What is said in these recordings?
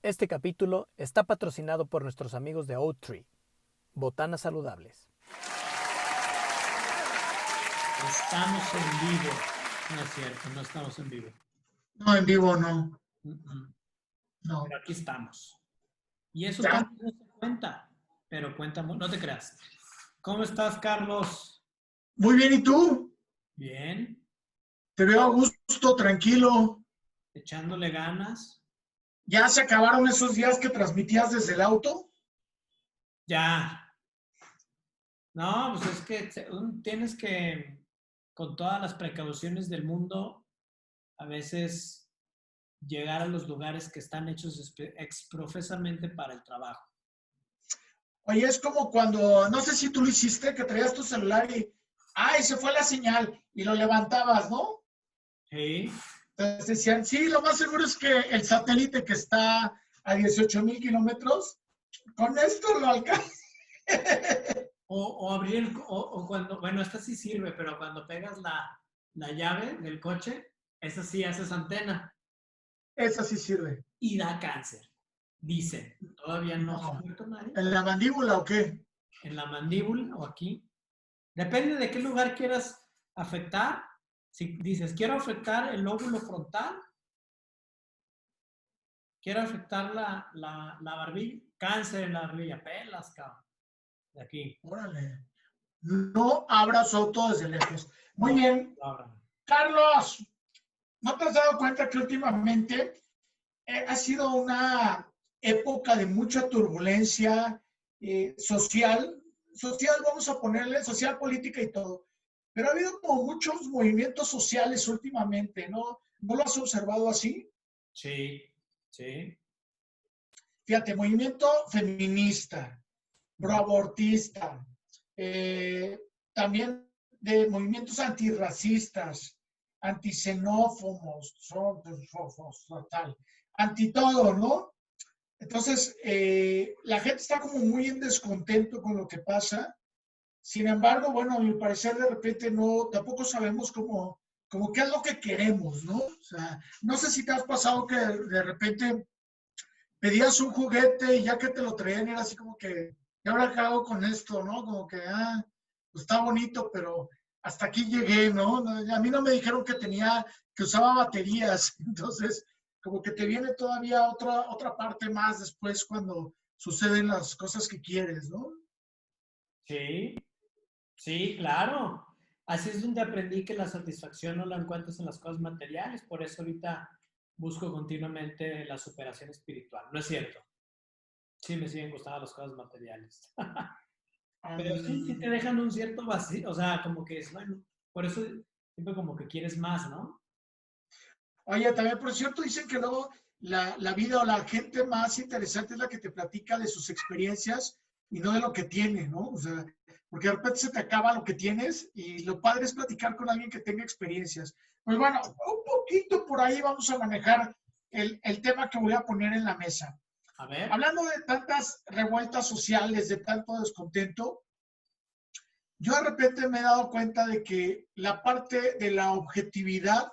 Este capítulo está patrocinado por nuestros amigos de Oattree, botanas saludables. Estamos en vivo. No es cierto, no estamos en vivo. No, en vivo no. No. Pero aquí estamos. Y eso Ya. casi no se cuenta, pero cuenta, no te creas. ¿Cómo estás, Carlos? Muy bien, ¿y tú? Bien, Te veo a gusto, tranquilo. echándole ganas. ¿Ya se acabaron esos días que transmitías desde el auto? Ya. No, pues es que tienes que, con todas las precauciones del mundo, a veces llegar a los lugares que están hechos exprofesamente para el trabajo. Oye, es como cuando, no sé si tú lo hiciste, que traías tu celular y, ¡ay, se fue la señal! Y lo levantabas, ¿no? Sí. Entonces decían, sí, lo más seguro es que el satélite que está a 18,000 kilómetros, con esto lo alcanza. O abrir, o cuando, bueno, esta sí sirve, pero cuando pegas la llave del coche, esa sí haces antena Esa sí sirve. y da cáncer. Dicen, todavía no se ha No. muerto nadie. ¿En la mandíbula o qué? En la mandíbula o aquí. Depende de qué lugar quieras afectar. Si dices, quiero afectar el lóbulo frontal, quiero afectar la barbilla, cáncer en la barbilla, pelas, cabrón. De aquí. Órale. No abras auto desde lejos. Muy No, bien. no abran. Carlos, ¿no te has dado cuenta que últimamente ha sido una época de mucha turbulencia social? Social, vamos a ponerle social, política y todo. Pero ha habido como muchos movimientos sociales últimamente, ¿no? ¿No lo has observado así? Sí, sí. Fíjate, movimiento feminista, proabortista, también de movimientos antirracistas, antisenófobos, total, anti todo, ¿no? Entonces, la gente está como muy en descontento con lo que pasa. Sin embargo, bueno, a mi parecer de repente no, tampoco sabemos cómo qué es lo que queremos, ¿no? O sea, no sé si te has pasado que de repente pedías un juguete y ya que te lo traían era así como que, ¿qué habrá quedado con esto, no? Como que, pues está bonito, pero hasta aquí llegué, ¿no? A mí no me dijeron que usaba baterías, entonces como que te viene todavía otra parte más después cuando suceden las cosas que quieres, ¿no? Sí, sí, claro. Así es donde aprendí que la satisfacción no la encuentras en las cosas materiales. Por eso ahorita busco continuamente la superación espiritual. No es cierto. Sí, me siguen gustando las cosas materiales. Pero sí te dejan un cierto vacío. O sea, como que es, bueno, por eso siempre como que quieres más, ¿no? Oye, también por cierto dicen que luego la vida o la gente más interesante es la que te platica de sus experiencias y no de lo que tiene, ¿no? O sea, porque de repente se te acaba lo que tienes y lo padre es platicar con alguien que tenga experiencias. Pues bueno, un poquito por ahí vamos a manejar el tema que voy a poner en la mesa. A ver. Hablando de tantas revueltas sociales, de tanto descontento, yo de repente me he dado cuenta de que la parte de la objetividad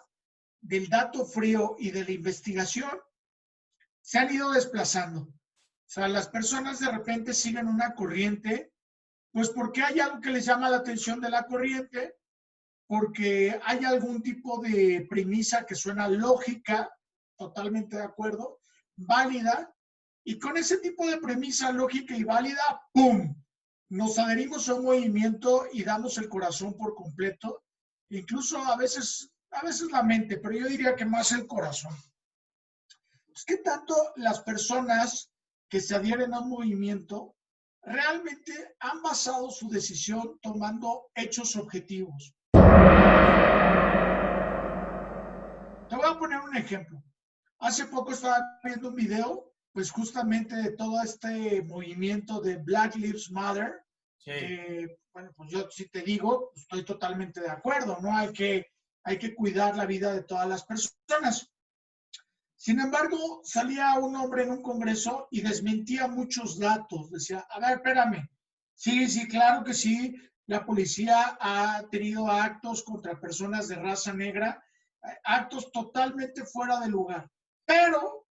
del dato frío y de la investigación se han ido desplazando. O sea, las personas de repente siguen una corriente, pues porque hay algo que les llama la atención de la corriente, porque hay algún tipo de premisa que suena lógica, totalmente de acuerdo, válida, y con ese tipo de premisa lógica y válida, ¡pum!, nos adherimos a un movimiento y damos el corazón por completo, incluso a veces la mente, pero yo diría que más el corazón. Pues, ¿qué tanto las personas que se adhieren a un movimiento realmente han basado su decisión tomando hechos objetivos? Te voy a poner un ejemplo. Hace poco estaba viendo un video, pues justamente de todo este movimiento de Black Lives Matter, Sí. que, bueno, pues yo sí te digo, estoy totalmente de acuerdo, ¿no? Hay que cuidar la vida de todas las personas. Sin embargo, salía un hombre en un congreso y desmentía muchos datos. Decía, a ver, espérame. Sí, claro que sí. La policía ha tenido actos contra personas de raza negra, actos totalmente fuera de lugar. Pero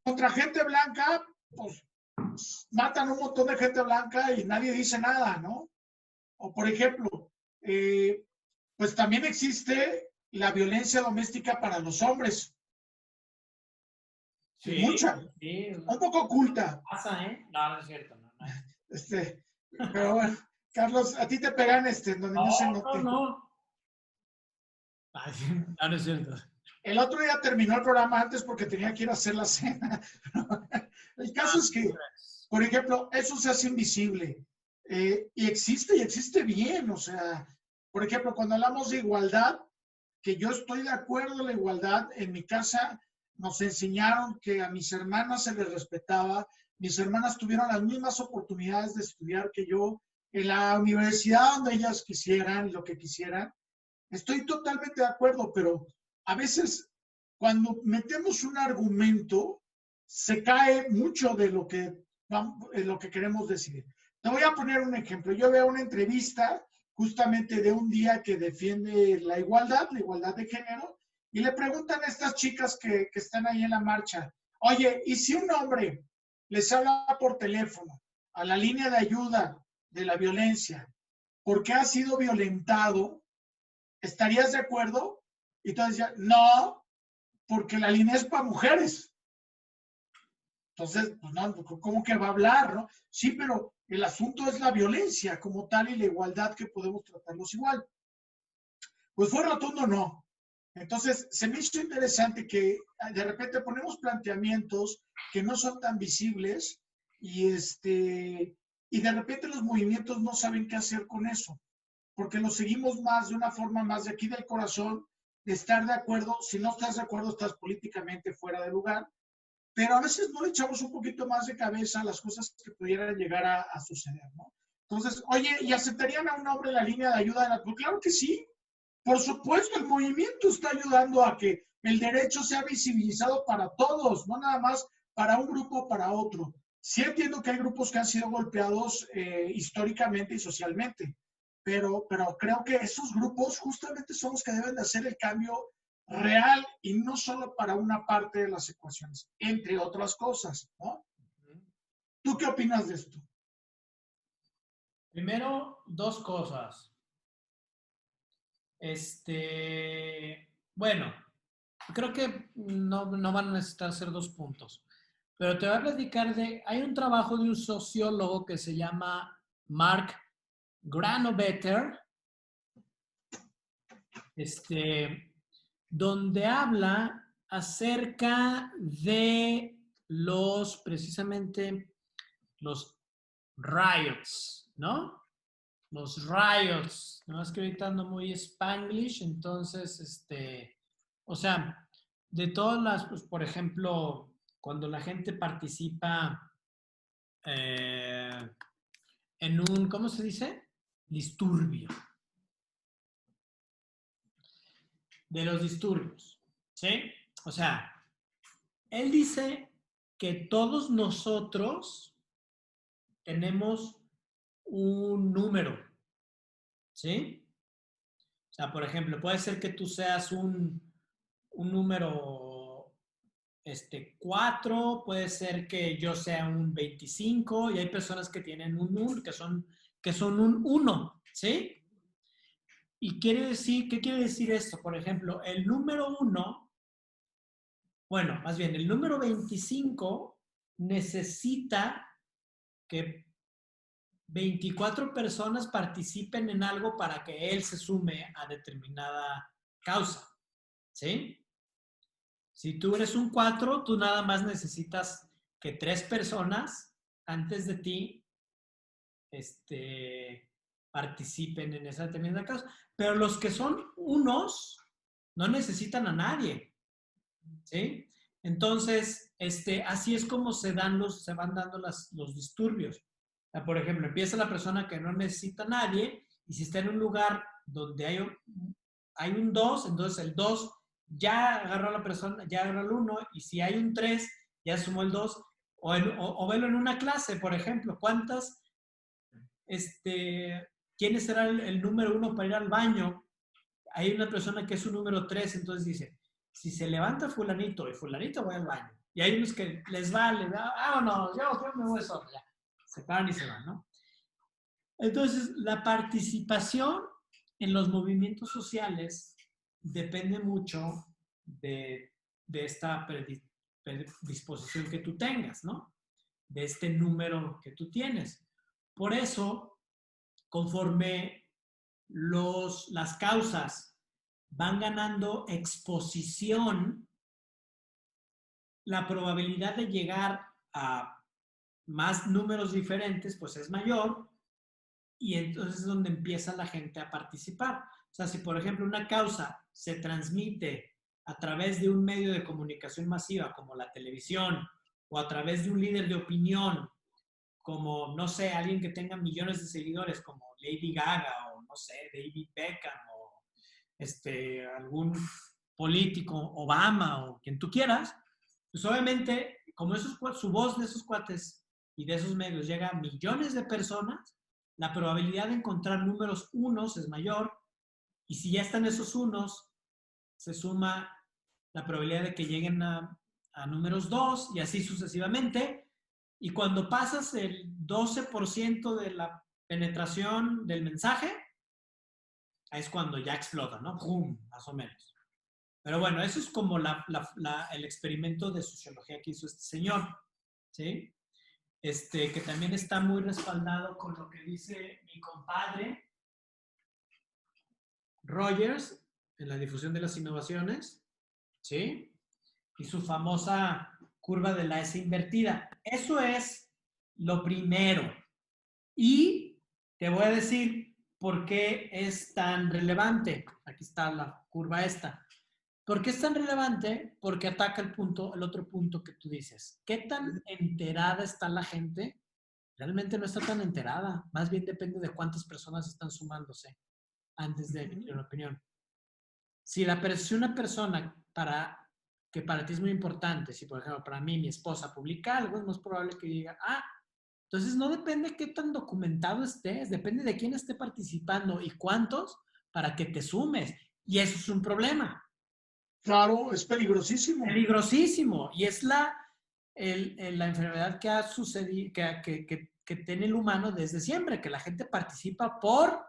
contra gente blanca, pues matan un montón de gente blanca y nadie dice nada, ¿no? O por ejemplo, pues también existe la violencia doméstica para los hombres. Sí, mucha. Sí, un poco oculta. Pasa, ¿eh? No, no es cierto. No. Pero bueno, Carlos, a ti te pegan donde no se note. No. No, no es cierto. El otro día terminó el programa antes porque tenía que ir a hacer la cena. El caso es que, por ejemplo, eso se hace invisible. Y existe bien. O sea, por ejemplo, cuando hablamos de igualdad, que yo estoy de acuerdo en la igualdad, en mi casa nos enseñaron que a mis hermanas se les respetaba, mis hermanas tuvieron las mismas oportunidades de estudiar que yo, en la universidad donde ellas quisieran, lo que quisieran. Estoy totalmente de acuerdo, pero a veces cuando metemos un argumento, se cae mucho de lo que queremos decir. Te voy a poner un ejemplo. Yo veo una entrevista justamente de un día que defiende la igualdad de género, y le preguntan a estas chicas que están ahí en la marcha, oye, ¿y si un hombre les habla por teléfono a la línea de ayuda de la violencia porque ha sido violentado, ¿estarías de acuerdo? Y entonces decía, no, porque la línea es para mujeres. Entonces, pues no, ¿cómo que va a hablar, no? Sí, pero el asunto es la violencia como tal y la igualdad, que podemos tratarlos igual. Pues fue rotundo no. Entonces, se me hizo interesante que de repente ponemos planteamientos que no son tan visibles y de repente los movimientos no saben qué hacer con eso, porque lo seguimos más de una forma más de aquí del corazón, de estar de acuerdo. Si no estás de acuerdo, estás políticamente fuera de lugar, pero a veces no le echamos un poquito más de cabeza a las cosas que pudieran llegar a suceder, ¿no? Entonces, oye, ¿y aceptarían a un hombre en la línea de ayuda de la... Pues claro que sí. Por supuesto, el movimiento está ayudando a que el derecho sea visibilizado para todos, no nada más para un grupo o para otro. Sí entiendo que hay grupos que han sido golpeados históricamente y socialmente, pero creo que esos grupos justamente son los que deben de hacer el cambio real y no solo para una parte de las ecuaciones, entre otras cosas, ¿no? ¿Tú qué opinas de esto? Primero, dos cosas. Bueno, creo que no van a necesitar ser dos puntos, pero te voy a platicar hay un trabajo de un sociólogo que se llama Mark Granovetter, donde habla acerca de precisamente los riots, ¿no? Los riots, nada más que ahorita ando muy spanglish, entonces, o sea, de todas las, pues, por ejemplo, cuando la gente participa en un, ¿cómo se dice? Disturbio. De los disturbios, ¿sí? O sea, él dice que todos nosotros tenemos un número, ¿sí? O sea, por ejemplo, puede ser que tú seas un número 4, puede ser que yo sea un 25, y hay personas que tienen un 1, que son un 1, ¿sí? Y ¿qué quiere decir esto? Por ejemplo, el número 1, bueno, más bien, el número 25 necesita que 24 personas participen en algo para que él se sume a determinada causa, ¿sí? Si tú eres un 4, tú nada más necesitas que 3 personas antes de ti participen en esa determinada causa. Pero los que son unos no necesitan a nadie, ¿sí? Entonces, así es como se van dando los disturbios. O sea, por ejemplo, empieza la persona que no necesita a nadie, y si está en un lugar donde hay un 2, entonces el 2 ya agarró a la persona, ya agarró el 1, y si hay un 3, ya sumó el 2. O velo en una clase, por ejemplo, ¿quién será el número 1 para ir al baño? Hay una persona que es un número 3, entonces dice, si se levanta fulanito y fulanito, voy al baño. Y hay unos que les vale, vámonos, yo me voy solo, ya. Se paran y se van, ¿no? Entonces, la participación en los movimientos sociales depende mucho de esta predisposición que tú tengas, ¿no? De este número que tú tienes. Por eso, conforme las causas van ganando exposición, la probabilidad de llegar a más números diferentes, pues es mayor, y entonces es donde empieza la gente a participar. O sea, si por ejemplo una causa se transmite a través de un medio de comunicación masiva como la televisión, o a través de un líder de opinión, como, no sé, alguien que tenga millones de seguidores, como Lady Gaga, o no sé, David Beckham, o algún político, Obama, o quien tú quieras, pues obviamente, como su voz de esos cuates y de esos medios llega a millones de personas, la probabilidad de encontrar números unos es mayor, y si ya están esos unos, se suma la probabilidad de que lleguen a números 2 y así sucesivamente. Y cuando pasas el 12% de la penetración del mensaje, es cuando ya explota, ¿no? ¡Pum! Más o menos. Pero bueno, eso es como el experimento de sociología que hizo este señor, ¿sí? Que también está muy respaldado con lo que dice mi compadre Rogers en la difusión de las innovaciones, ¿sí? Y su famosa curva de la S invertida. Eso es lo primero. Y te voy a decir por qué es tan relevante. Aquí está la curva esta. ¿Por qué es tan relevante? Porque ataca el otro punto que tú dices. ¿Qué tan enterada está la gente? Realmente no está tan enterada. Más bien depende de cuántas personas están sumándose antes de emitir una opinión. Si una persona que para ti es muy importante, si por ejemplo para mí mi esposa publica algo, es más probable que diga, entonces no depende de qué tan documentado estés, depende de quién esté participando y cuántos para que te sumes. Y eso es un problema. Claro, es peligrosísimo. Peligrosísimo. Y es la enfermedad que ha sucedido, que tiene el humano desde siempre, que la gente participa por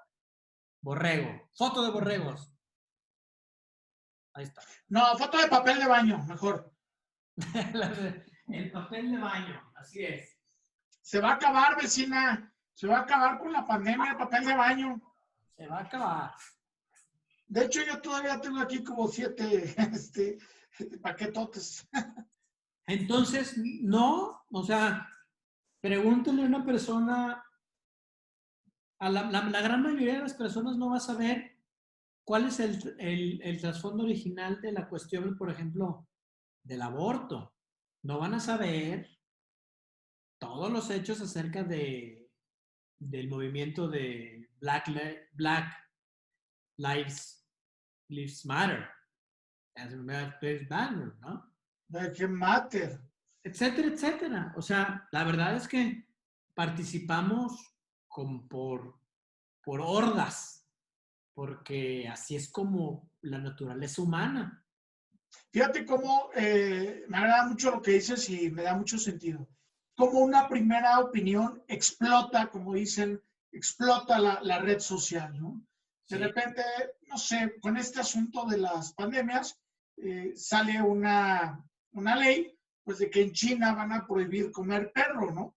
borrego. Foto de borregos. Ahí está. No, foto de papel de baño, mejor. El papel de baño, así es. Se va a acabar, vecina. Se va a acabar con la pandemia el papel de baño. Se va a acabar. De hecho, yo todavía tengo aquí como 7 paquetotes. Entonces, no, o sea, pregúntale a una persona, la gran mayoría de las personas no va a saber cuál es el trasfondo original de la cuestión, por ejemplo, del aborto. No van a saber todos los hechos acerca del movimiento de Black Lives Matter. As Matter, ¿no? Que matter. Etcétera, etcétera. O sea, la verdad es que participamos por hordas, porque así es como la naturaleza humana. Fíjate cómo me agrada mucho lo que dices y me da mucho sentido. Como una primera opinión explota, como dicen, explota la red social, ¿no? De repente, no sé, con este asunto de las pandemias, sale una ley, pues de que en China van a prohibir comer perro, ¿no?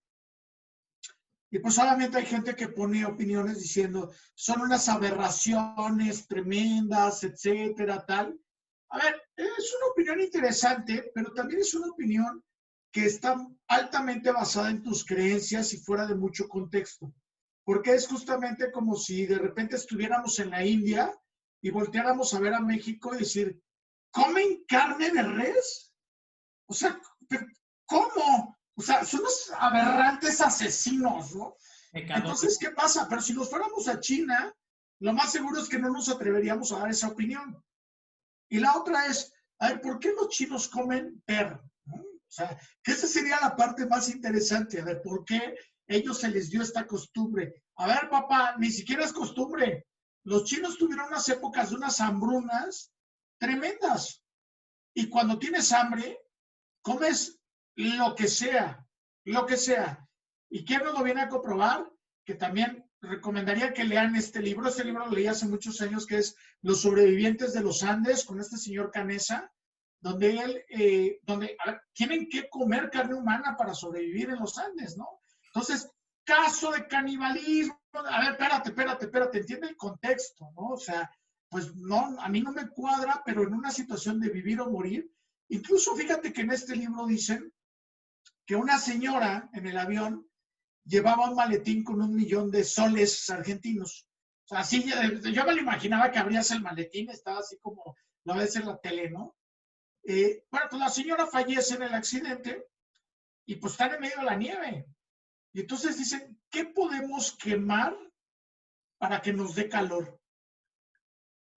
Y pues solamente hay gente que pone opiniones diciendo, son unas aberraciones tremendas, etcétera, tal. A ver, es una opinión interesante, pero también es una opinión que está altamente basada en tus creencias y fuera de mucho contexto. Porque es justamente como si de repente estuviéramos en la India y volteáramos a ver a México y decir, ¿comen carne de res? O sea, ¿cómo? O sea, son unos aberrantes asesinos, ¿no? Entonces, ¿qué pasa? Pero si nos fuéramos a China, lo más seguro es que no nos atreveríamos a dar esa opinión. Y la otra es, a ver, ¿por qué los chinos comen perro? ¿No? O sea, que esa sería la parte más interesante. A ver, ¿por qué ellos se les dio esta costumbre? A ver, papá, ni siquiera es costumbre. Los chinos tuvieron unas épocas de unas hambrunas tremendas. Y cuando tienes hambre, comes lo que sea, lo que sea. ¿Y quién nos lo viene a comprobar? Que también recomendaría que lean este libro. Este libro lo leí hace muchos años, que es Los sobrevivientes de los Andes, con este señor Canesa, donde a ver, tienen que comer carne humana para sobrevivir en los Andes, ¿no? Entonces, caso de canibalismo, a ver, espérate, entiende el contexto, ¿no? O sea, pues no, a mí no me cuadra, pero en una situación de vivir o morir, incluso fíjate que en este libro dicen que una señora en el avión llevaba un maletín con 1,000,000 de soles argentinos. O sea, así, yo me lo imaginaba que abrías el maletín, estaba así como lo ves en la tele, ¿no? Bueno, pues la señora fallece en el accidente y pues están en medio de la nieve. Y entonces dicen, ¿qué podemos quemar para que nos dé calor?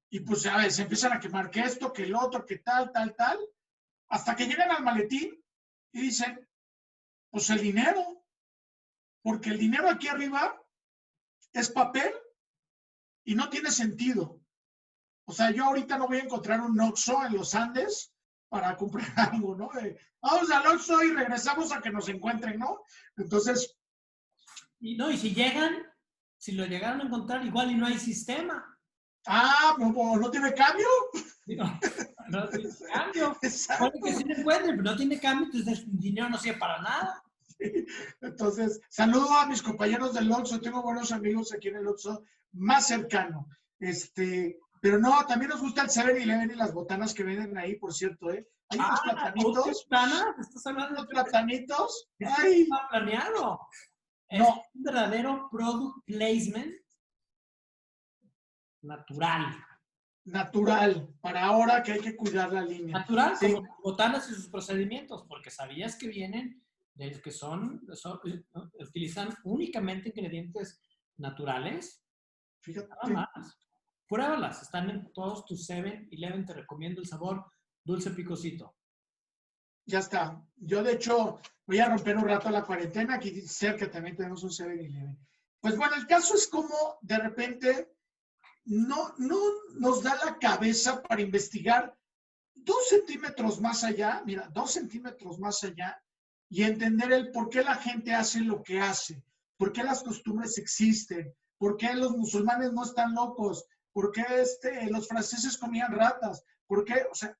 Y pues a ver, se empiezan a quemar que esto, que el otro, que tal, hasta que llegan al maletín y dicen, pues el dinero, porque el dinero aquí arriba es papel y no tiene sentido. O sea, yo ahorita no voy a encontrar un Oxxo en los Andes para comprar algo, ¿no? Vamos al Oxxo y regresamos a que nos encuentren, ¿no? Entonces... Y si lo llegaron a encontrar, igual y no hay sistema. ¿no tiene cambio? No tiene cambio. Exacto. Puede que sí lo encuentren, pero no tiene cambio, entonces el dinero no sirve para nada. Sí. Entonces, saludo a mis compañeros del Oxxo. Tengo buenos amigos aquí en el Oxxo más cercano. Pero no, también nos gusta el 7-Eleven y las botanas que venden ahí, por cierto, ¿eh? Hay unos platanitos. ¿Estás hablando de platanitos? ¡Ay! Está planeado. No. Es un verdadero product placement natural. Natural, para ahora que hay que cuidar la línea. Natural, sí. Como botanas y sus procedimientos, porque sabías que vienen de los que utilizan únicamente ingredientes naturales. Fíjate. Nada más. Pruébalas, están en todos tus 7-Eleven, te recomiendo el sabor dulce picosito. Ya está. Yo, de hecho, voy a romper un rato la cuarentena. Aquí cerca también tenemos un 7-Eleven. Pues bueno, el caso es como de repente no nos da la cabeza para investigar 2 centímetros más allá, mira, 2 centímetros más allá, y entender el por qué la gente hace lo que hace, por qué las costumbres existen, por qué los musulmanes no están locos, por qué los franceses comían ratas, por qué, o sea,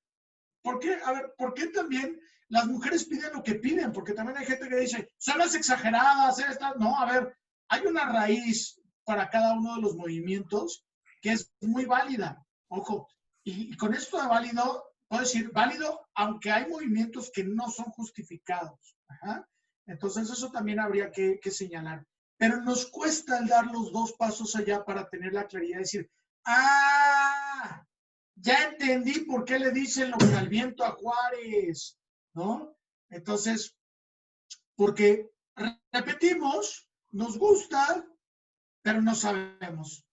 por qué también las mujeres piden lo que piden, porque también hay gente que dice, son las exageradas, estas, no, a ver, hay una raíz para cada uno de los movimientos que es muy válida, ojo, y con esto de válido, puedo decir válido, aunque hay movimientos que no son justificados. Ajá. Entonces eso también habría que señalar. Pero nos cuesta el dar los 2 pasos allá para tener la claridad de decir, ya entendí por qué le dicen lo que al viento a Juárez, ¿no? Entonces, porque repetimos, nos gusta, pero no sabemos.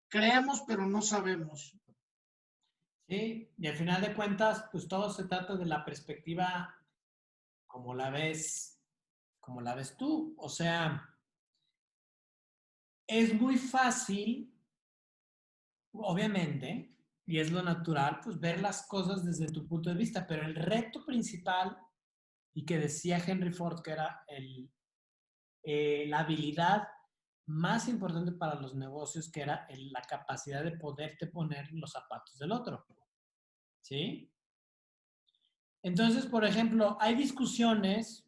Creemos, pero no sabemos. Sí, y al final de cuentas, pues todo se trata de la perspectiva como la ves tú. O sea, es muy fácil, obviamente, y es lo natural, pues ver las cosas desde tu punto de vista, pero el reto principal, y que decía Henry Ford que era la habilidad más importante para los negocios, que era la capacidad de poderte poner los zapatos del otro. ¿Sí? Entonces, por ejemplo, hay discusiones,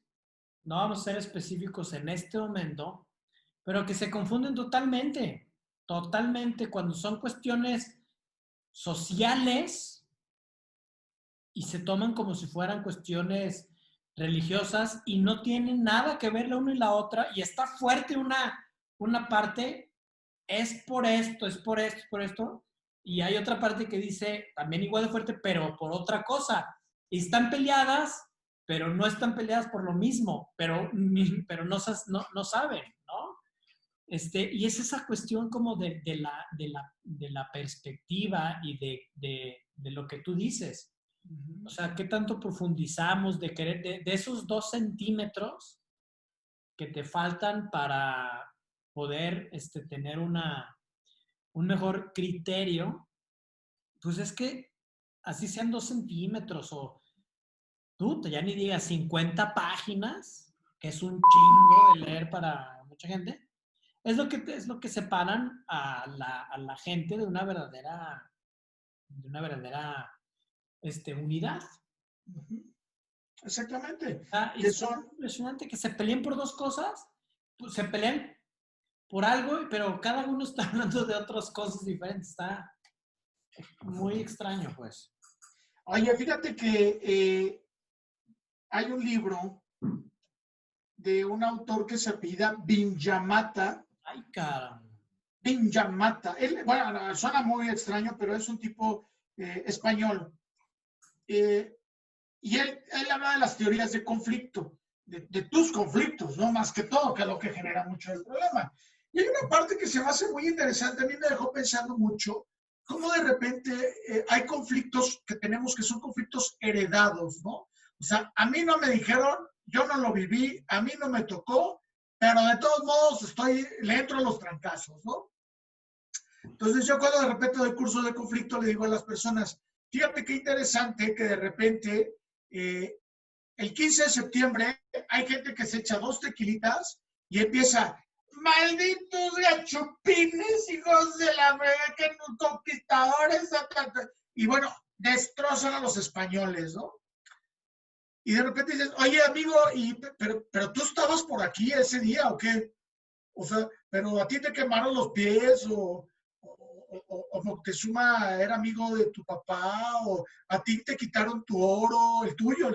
no vamos a ser específicos en este momento, pero que se confunden totalmente cuando son cuestiones sociales y se toman como si fueran cuestiones religiosas y no tienen nada que ver la una y la otra, y está fuerte una parte, es por esto, y hay otra parte que dice también igual de fuerte, pero por otra cosa. Y están peleadas, pero no están peleadas por lo mismo, pero no saben, ¿no? Y es esa cuestión como de la perspectiva y de lo que tú dices. O sea, ¿qué tanto profundizamos de querer, de esos 2 centímetros que te faltan para poder tener un mejor criterio? Pues es que así sean 2 centímetros ya ni digas 50 páginas, que es un chingo de leer para mucha gente, es lo que separan a la gente de una verdadera unidad. Exactamente. Y Que es son, impresionante que se peleen por dos cosas, pues se pelean por algo, pero cada uno está hablando de otras cosas diferentes. Está muy extraño, pues. oye, fíjate que hay un libro de un autor que se apellida Vinyamata. Ay, caramba. Vinyamata. Él, bueno, suena muy extraño, pero es un tipo español. Y él habla de las teorías de conflicto, de tus conflictos, ¿no? Más que todo, que es lo que genera mucho el problema. Y hay una parte que se me hace muy interesante, a mí me dejó pensando mucho, cómo de repente hay conflictos que tenemos que son conflictos heredados, ¿no? O sea, a mí no me dijeron, yo no lo viví, a mí no me tocó, pero de todos modos le entro a los trancazos, ¿no? Entonces yo cuando de repente doy cursos de conflicto le digo a las personas, fíjate qué interesante que de repente el 15 de septiembre hay gente que se echa 2 tequilitas y empieza, malditos gachupines, hijos de la verga, que conquistadores, y bueno, destrozan a los españoles, ¿no? Y de repente dices, oye amigo, pero tú estabas por aquí ese día o qué? O sea, pero a ti te quemaron los pies o Moctezuma era amigo de tu papá o a ti te quitaron tu oro, el tuyo,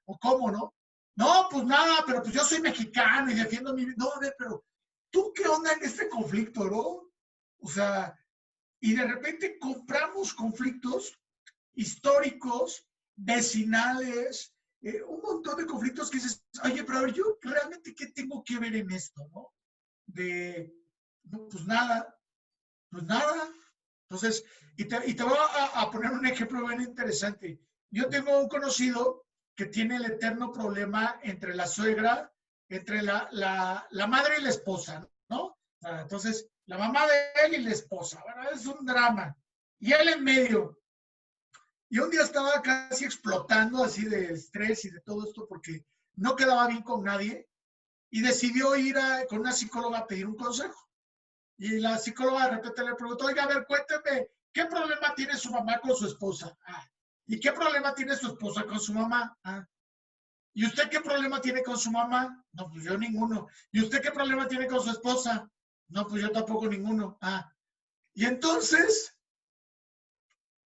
o cómo, ¿no? No, pues nada, pero pues yo soy mexicano y defiendo mi... No, a ver, pero ¿tú qué onda en este conflicto, no? O sea, y de repente compramos conflictos históricos, vecinales, un montón de conflictos que dices, oye, pero a ver, yo realmente qué tengo que ver en esto, ¿no? No, pues nada. Entonces, y te voy a poner un ejemplo bien interesante. Yo tengo un conocido que tiene el eterno problema entre la suegra, entre la madre y la esposa, ¿no? Entonces, la mamá de él y la esposa, bueno, es un drama. Y él en medio. Y un día estaba casi explotando así de estrés y de todo esto porque no quedaba bien con nadie y decidió ir con una psicóloga a pedir un consejo. Y la psicóloga de repente le preguntó, oiga, a ver, cuénteme, ¿qué problema tiene su mamá con su esposa? ¿Y qué problema tiene su esposa con su mamá? ¿Y usted qué problema tiene con su mamá? No, pues yo ninguno. ¿Y usted qué problema tiene con su esposa? No, pues yo tampoco ninguno. Y entonces,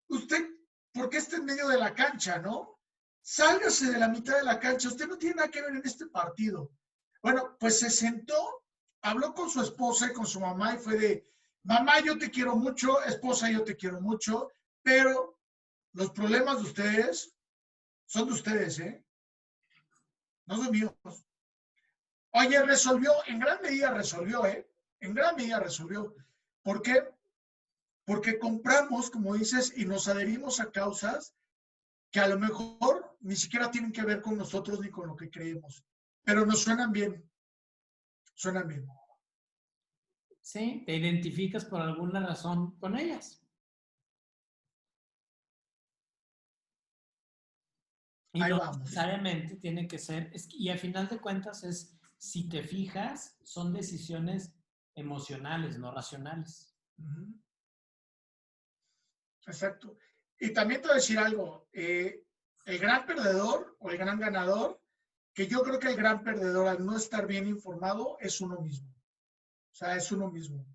usted, ¿por qué está en medio de la cancha, no? Sálgase de la mitad de la cancha, usted no tiene nada que ver en este partido. Bueno, pues se sentó, habló con su esposa y con su mamá y fue de, mamá, yo te quiero mucho, esposa, yo te quiero mucho, pero los problemas de ustedes son de ustedes, ¿eh? No son míos. Oye, resolvió, en gran medida resolvió, ¿eh? En gran medida resolvió. ¿Por qué? Porque compramos, como dices, y nos adherimos a causas que a lo mejor ni siquiera tienen que ver con nosotros ni con lo que creemos, pero nos suenan bien. Suenan bien. Sí, te identificas por alguna razón con ellas. Y Ahí no vamos. necesariamente tiene que ser, y al final de cuentas si te fijas, son decisiones emocionales, no racionales. Exacto. Y también te voy a decir algo, el gran perdedor o el gran ganador, que yo creo que el gran perdedor al no estar bien informado es uno mismo. O sea, es uno mismo.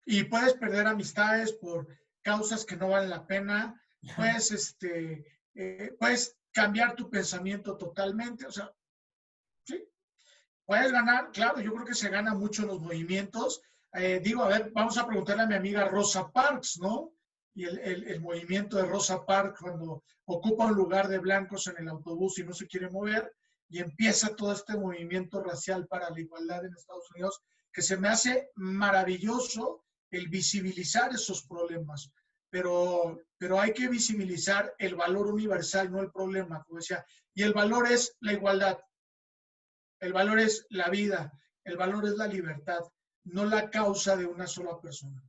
Y puedes perder amistades por causas que no valen la pena, puedes cambiar tu pensamiento totalmente, o sea, sí, puedes ganar, claro, yo creo que se gana mucho en los movimientos. Digo, a ver, vamos a preguntarle a mi amiga Rosa Parks, ¿no? Y el movimiento de Rosa Parks cuando ocupa un lugar de blancos en el autobús y no se quiere mover, y empieza todo este movimiento racial para la igualdad en Estados Unidos, que se me hace maravilloso el visibilizar esos problemas. Pero hay que visibilizar el valor universal, no el problema, como decía. Y el valor es la igualdad. El valor es la vida, el valor es la libertad, no la causa de una sola persona.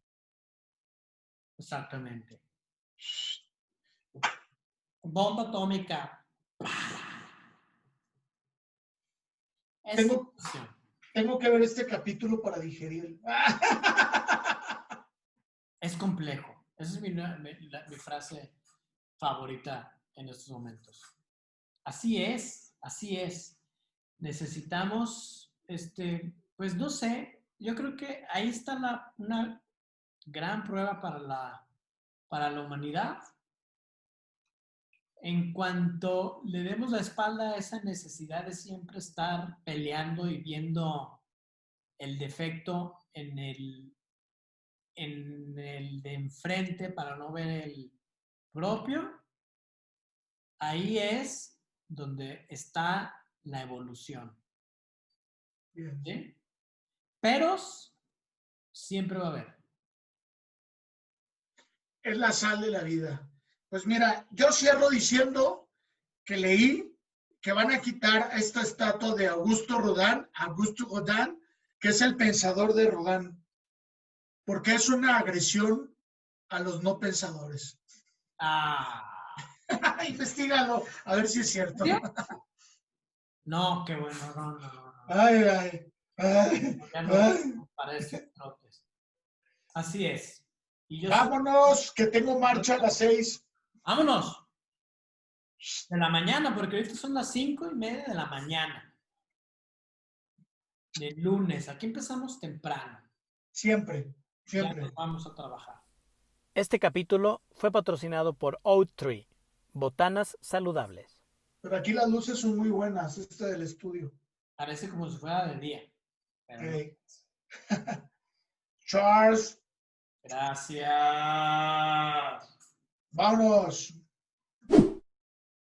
Exactamente. Bomba atómica. Es Tengo- evolución. Tengo que ver este capítulo para digerir. Es complejo. Esa es mi frase favorita en estos momentos. Así es, así es. Necesitamos, pues no sé, yo creo que ahí está una gran prueba para la humanidad. En cuanto le demos la espalda a esa necesidad de siempre estar peleando y viendo el defecto en el de enfrente para no ver el propio, ahí es donde está la evolución. Bien. ¿Sí? Peros siempre va a haber. Es la sal de la vida. Pues mira, yo cierro diciendo que leí que van a quitar esta estatua de Augusto Rodin, que es el pensador de Rodin, porque es una agresión a los no pensadores. Investígalo, a ver si es cierto. No, qué bueno, no. Ay, ay, ay, Ya ay. no parece trotes. Así es. Y yo Vámonos, que tengo marcha a las 6. ¡Vámonos! De la mañana, porque ahorita son las 5:30 de la mañana. De lunes. Aquí empezamos temprano. Siempre, Ya siempre. nos vamos a trabajar. Este capítulo fue patrocinado por Oattree, botanas saludables. Pero aquí las luces son muy buenas, esta del estudio. Parece como si fuera de día. Pero no. Okay. Charles, Gracias. vámonos.